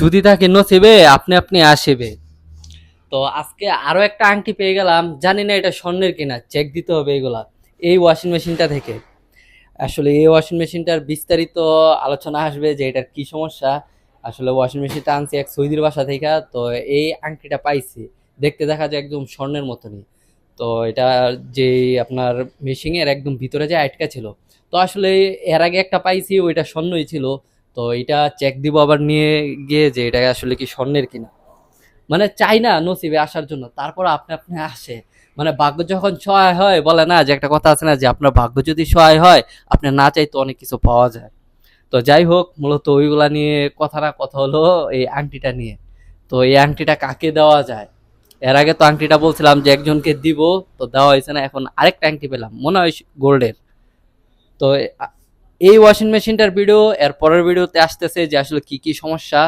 যদি থাকে নসিবে আপনি আপনি আসিবে। তো আজকে আরো একটা আংটি পেয়ে গেলাম, জানি না এটা স্বর্ণের কিনা, চেক দিতে হবে এগুলা এই ওয়াশিং মেশিনটা থেকে। আসলে এই ওয়াশিং মেশিনটার বিস্তারিত আলোচনা আসবে যে এটার কি সমস্যা। আসলে ওয়াশিং মেশিনটা আনছি এক সৌদির বাসা থেকে, তো এই আংটিটা পাইছি, দেখতে দেখা যায় একদম স্বর্ণের মতনই। তো এটা যে আপনার মেশিনের একদম ভিতরে যে আটকা ছিল, তো আসলে এর আগে একটা পাইছি ওইটা স্বর্ণই ছিল। তো এটা চেক দিব আবার নিয়ে গিয়ে যে এটা আসলে কি স্বর্ণের কিনা। মানে চাই না নসিবে আসার জন্য, তারপর আপনি আপনি আসে। মানে ভাগ্য যখন সহায় হয়, বলে না যে একটা কথা আছে না যে আপনার ভাগ্য যদি সহায় হয়, আপনি না চাইতো অনেক কিছু পাওয়া যায়। তো যাই হোক, মূলত ওইগুলা নিয়ে কথা না, কথা হলো এই আংটিটা নিয়ে। তো এই আংটিটা কাকে দেওয়া যায়? এর আগে তো আংটিটা বলছিলাম যে একজনকে দিব, তো দেওয়া হয়েছে না, এখন আরেকটা আংটি পেলাম মনে হয় গোল্ডের। তো এই ওয়াশিং মেশিনটার ভিডিও এর পরের ভিডিওতে আসতেছে যে আসলে কি কি সমস্যা